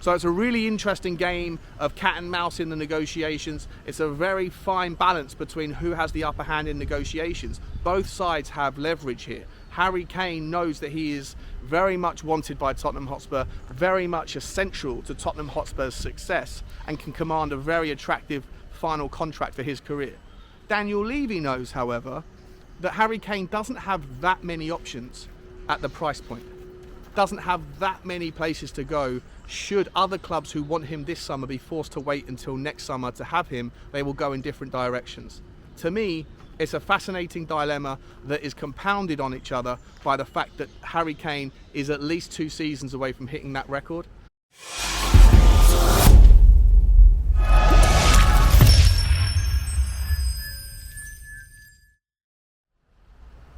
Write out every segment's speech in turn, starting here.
So it's a really interesting game of cat and mouse in the negotiations. It's a very fine balance between who has the upper hand in negotiations. Both sides have leverage here. Harry Kane knows that he is very much wanted by Tottenham Hotspur, very much essential to Tottenham Hotspur's success, and can command a very attractive final contract for his career. Daniel Levy knows, however, that Harry Kane doesn't have that many options at the price point. Doesn't have that many places to go. Should other clubs who want him this summer be forced to wait until next summer to have him, they will go in different directions. To me, it's a fascinating dilemma that is compounded on each other by the fact that Harry Kane is at least 2 seasons away from hitting that record.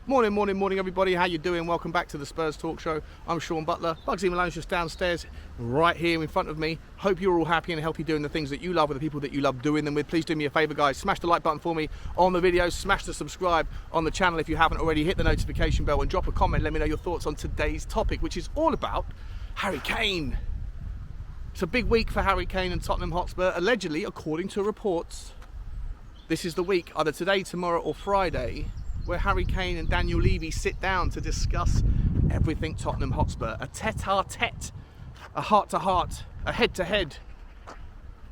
Morning everybody, how you doing? Welcome back to the Spurs Talk Show. I'm Sean Butler. Bugsy Malone's just downstairs right here in front of me. Hope you're all happy and healthy doing the things that you love with the people that you love doing them with. Please do me a favour guys, smash the like button for me on the video, smash the subscribe on the channel if you haven't already, hit the notification bell and drop a comment. Let me know your thoughts on today's topic, which is all about Harry Kane. It's a big week for Harry Kane and Tottenham Hotspur. Allegedly, according to reports, this is the week, either today, tomorrow or Friday, where Harry Kane and Daniel Levy sit down to discuss everything Tottenham Hotspur. A tete-a-tete, a heart-to-heart, a head-to-head,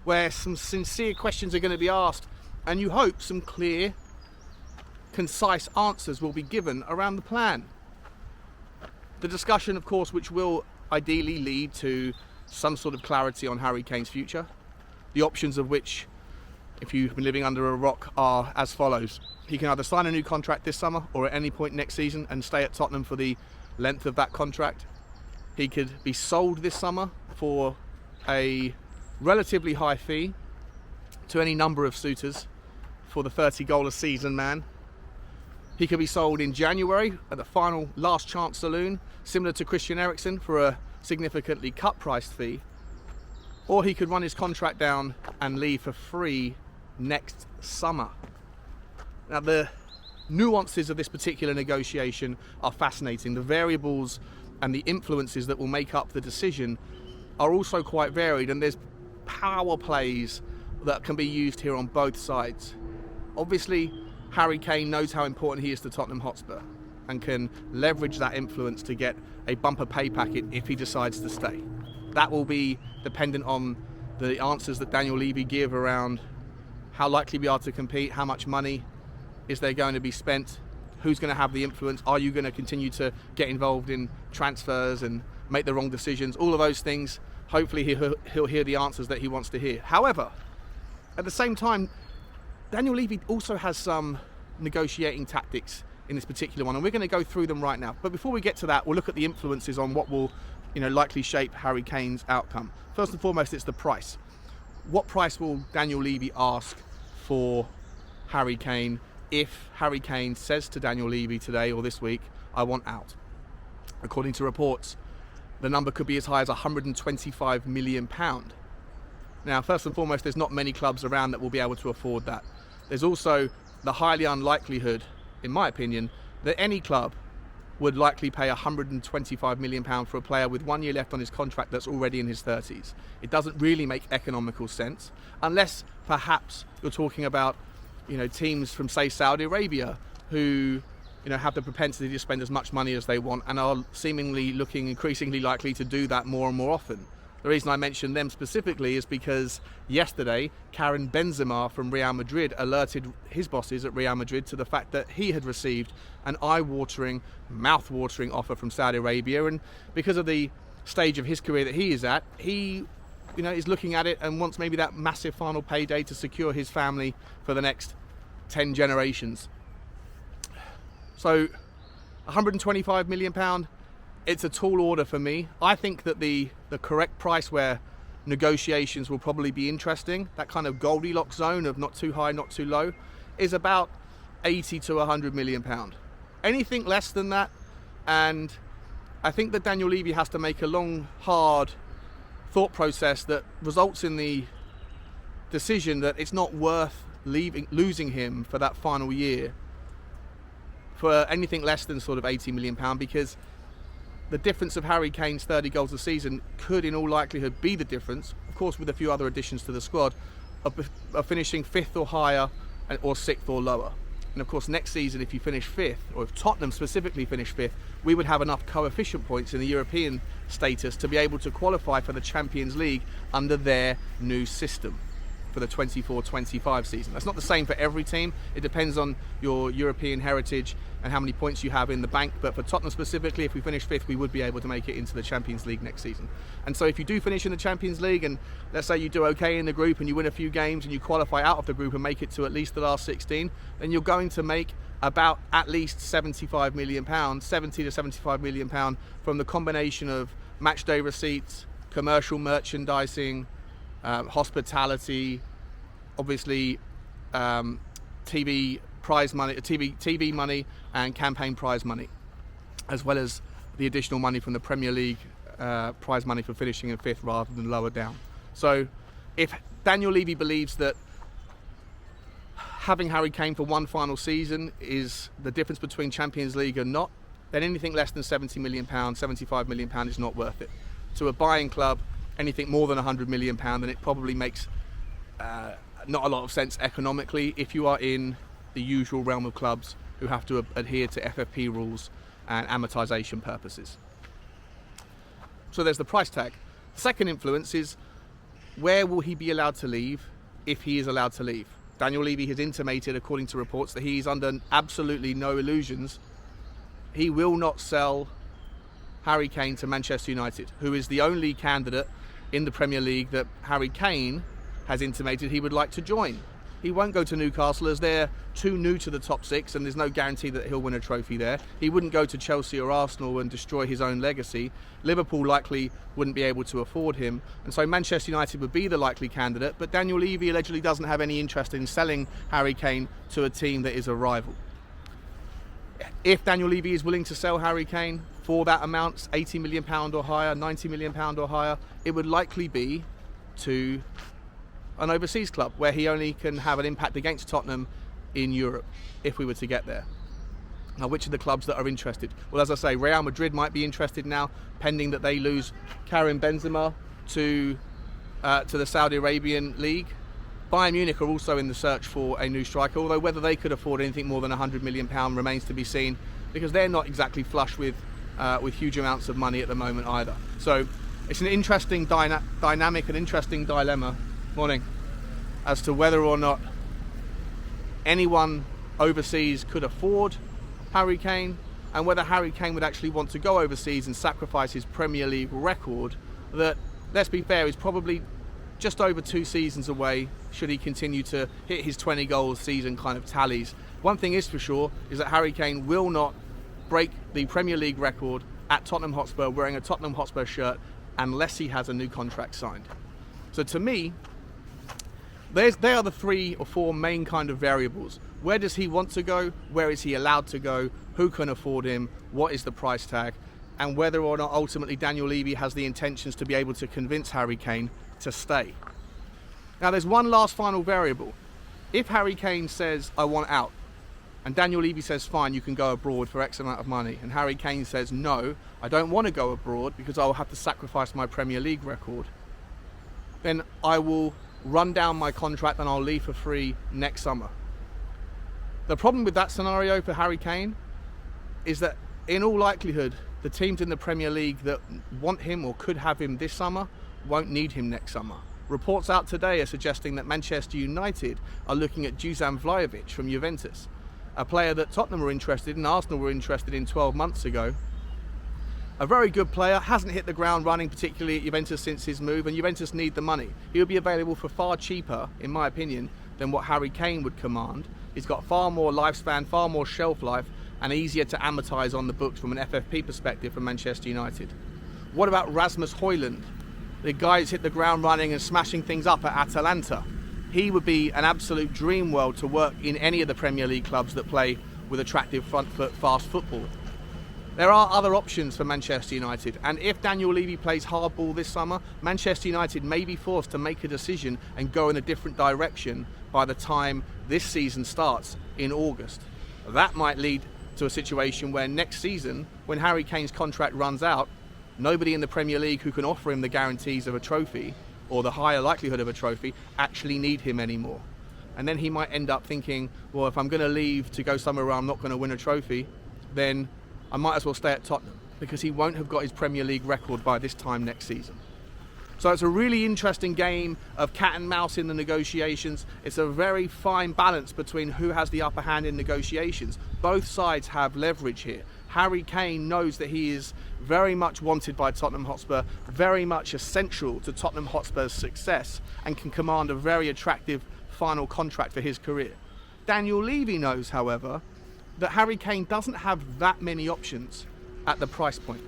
where some sincere questions are going to be asked, and you hope some clear, concise answers will be given around the plan. The discussion, of course, which will ideally lead to some sort of clarity on Harry Kane's future, the options of which, if you've been living under a rock, are as follows. He can either sign a new contract this summer or at any point next season and stay at Tottenham for the length of that contract. He could be sold this summer for a relatively high fee to any number of suitors for the 30-goal a season man. He could be sold in January at the final last chance saloon, similar to Christian Eriksen, for a significantly cut-priced fee. Or he could run his contract down and leave for free next summer. Now, the nuances of this particular negotiation are fascinating. The variables and the influences that will make up the decision are also quite varied, and there's power plays that can be used here on both sides. Obviously, Harry Kane knows how important he is to Tottenham Hotspur and can leverage that influence to get a bumper pay packet if he decides to stay. That will be dependent on the answers that Daniel Levy give around how likely we are to compete, how much money is there going to be spent, who's going to have the influence, are you going to continue to get involved in transfers and make the wrong decisions, all of those things. Hopefully he'll hear the answers that he wants to hear. However, at the same time, Daniel Levy also has some negotiating tactics in this particular one, and we're going to go through them right now. But before we get to that, we'll look at the influences on what will likely shape Harry Kane's outcome. First and foremost, it's the price. What price will Daniel Levy ask for Harry Kane if Harry Kane says to Daniel Levy today or this week, I want out? According to reports, the number could be as high as £125 million. Now, first and foremost, there's not many clubs around that will be able to afford that. There's also the highly unlikelihood, in my opinion, that any club would likely pay £125 million for a player with 1 year left on his contract that's already in his 30s. It doesn't really make economical sense, unless perhaps you're talking about teams from, say, Saudi Arabia, who have the propensity to spend as much money as they want and are seemingly looking increasingly likely to do that more and more often. The reason I mention them specifically is because yesterday Karim Benzema from Real Madrid alerted his bosses at Real Madrid to the fact that he had received an eye-watering, mouth-watering offer from Saudi Arabia, and because of the stage of his career that he is at, he is looking at it and wants maybe that massive final payday to secure his family for the next 10 generations. So £125 million, it's a tall order for me. I think that the correct price where negotiations will probably be interesting, that kind of Goldilocks zone of not too high, not too low, is about 80 to £100 million. Anything less than that, and I think that Daniel Levy has to make a long, hard thought process that results in the decision that it's not worth losing him for that final year for anything less than sort of £80 million, because the difference of Harry Kane's 30 goals a season could in all likelihood be the difference, of course with a few other additions to the squad, of finishing 5th or higher or 6th or lower. And of course next season, if you finish 5th, or if Tottenham specifically finish 5th, we would have enough coefficient points in the European status to be able to qualify for the Champions League under their new system for the 24-25 season. That's not the same for every team. It depends on your European heritage and how many points you have in the bank. But for Tottenham specifically, if we finish 5th, we would be able to make it into the Champions League next season. And so if you do finish in the Champions League, and let's say you do okay in the group and you win a few games and you qualify out of the group and make it to at least the last 16, then you're going to make about at least £75 million, 70 to £75 million from the combination of match day receipts, commercial merchandising, hospitality, obviously TV prize money, TV money, and campaign prize money, as well as the additional money from the Premier League prize money for finishing in 5th rather than lower down. So, if Daniel Levy believes that having Harry Kane for one final season is the difference between Champions League and not, then anything less than £70 million, £75 million is not worth it. To a buying club, anything more than £100 million, then it probably makes not a lot of sense economically if you are in the usual realm of clubs who have to adhere to FFP rules and amortization purposes. So there's the price tag. The second influence is, where will he be allowed to leave if he is allowed to leave? Daniel Levy has intimated, according to reports, that he's under absolutely no illusions. He will not sell Harry Kane to Manchester United, who is the only candidate in the Premier League that Harry Kane has intimated he would like to join. He won't go to Newcastle as they're too new to the top 6 and there's no guarantee that he'll win a trophy there. He wouldn't go to Chelsea or Arsenal and destroy his own legacy. Liverpool likely wouldn't be able to afford him, and so Manchester United would be the likely candidate, but Daniel Levy allegedly doesn't have any interest in selling Harry Kane to a team that is a rival. If Daniel Levy is willing to sell Harry Kane for that amount, £80 million or higher, £90 million or higher, it would likely be to an overseas club where he only can have an impact against Tottenham in Europe, if we were to get there. Now, which are the clubs that are interested? Well, as I say, Real Madrid might be interested now, pending that they lose Karim Benzema to the Saudi Arabian League. Bayern Munich are also in the search for a new striker, although whether they could afford anything more than £100 million remains to be seen, because they're not exactly flush with huge amounts of money at the moment either. So it's an interesting dynamic, an interesting dilemma, as to whether or not anyone overseas could afford Harry Kane, and whether Harry Kane would actually want to go overseas and sacrifice his Premier League record that, let's be fair, is probably just over 2 seasons away should he continue to hit his 20 goals season kind of tallies. One thing is for sure is that Harry Kane will not break the Premier League record at Tottenham Hotspur wearing a Tottenham Hotspur shirt unless he has a new contract signed. So to me, they are the 3 or 4 main kind of variables. Where does he want to go? Where is he allowed to go? Who can afford him? What is the price tag? And whether or not ultimately Daniel Levy has the intentions to be able to convince Harry Kane to stay. Now there's one last final variable. If Harry Kane says, I want out, and Daniel Levy says, fine, you can go abroad for X amount of money, and Harry Kane says, no, I don't want to go abroad because I will have to sacrifice my Premier League record, then I will run down my contract and I'll leave for free next summer. The problem with that scenario for Harry Kane is that in all likelihood the teams in the Premier League that want him or could have him this summer won't need him next summer. Reports out today are suggesting that Manchester United are looking at Dusan Vlahovic from Juventus, a player that Tottenham were interested in, Arsenal were interested in 12 months ago. A very good player, hasn't hit the ground running particularly at Juventus since his move, and Juventus need the money. He'll be available for far cheaper, in my opinion, than what Harry Kane would command. He's got far more lifespan, far more shelf life, and easier to amortise on the books from an FFP perspective for Manchester United. What about Rasmus Højlund? The guy who's hit the ground running and smashing things up at Atalanta. He would be an absolute dream world to work in any of the Premier League clubs that play with attractive front foot fast football. There are other options for Manchester United, and if Daniel Levy plays hardball this summer, Manchester United may be forced to make a decision and go in a different direction by the time this season starts in August. That might lead to a situation where next season, when Harry Kane's contract runs out, nobody in the Premier League who can offer him the guarantees of a trophy or the higher likelihood of a trophy actually need him anymore. And then he might end up thinking, well, if I'm going to leave to go somewhere where I'm not going to win a trophy, then I might as well stay at Tottenham, because he won't have got his Premier League record by this time next season. So it's a really interesting game of cat and mouse in the negotiations. It's a very fine balance between who has the upper hand in negotiations. Both sides have leverage here. Harry Kane knows that he is very much wanted by Tottenham Hotspur, very much essential to Tottenham Hotspur's success, and can command a very attractive final contract for his career. Daniel Levy knows, however, that Harry Kane doesn't have that many options at the price point.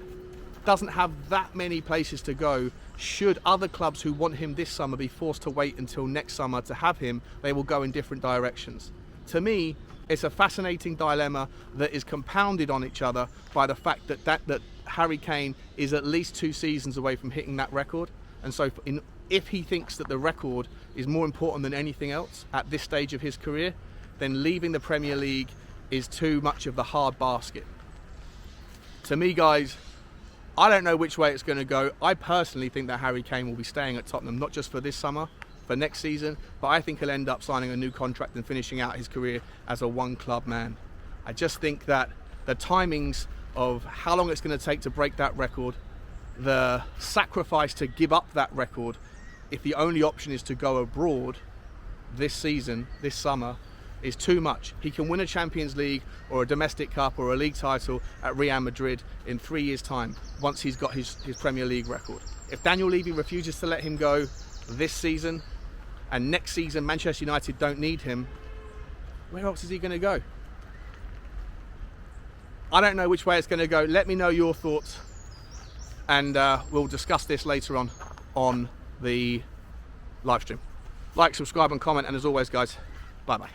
Doesn't have that many places to go. Should other clubs who want him this summer be forced to wait until next summer to have him, they will go in different directions. To me, it's a fascinating dilemma that is compounded on each other by the fact that Harry Kane is at least 2 seasons away from hitting that record. And so if he thinks that the record is more important than anything else at this stage of his career, then leaving the Premier League is too much of the hard basket. To me, guys, I don't know which way it's going to go. I personally think that Harry Kane will be staying at Tottenham, not just for this summer, for next season, but I think he'll end up signing a new contract and finishing out his career as a one-club man. I just think that the timings of how long it's going to take to break that record, the sacrifice to give up that record if the only option is to go abroad this season, this summer, is too much. He can win a Champions League or a domestic cup or a league title at Real Madrid in 3 years' time once he's got his Premier League record. If Daniel Levy refuses to let him go this season and next season Manchester United don't need him, where else is he going to go? I don't know which way it's going to go. Let me know your thoughts, and we'll discuss this later on the live stream. Like, subscribe and comment, and as always, guys, bye bye.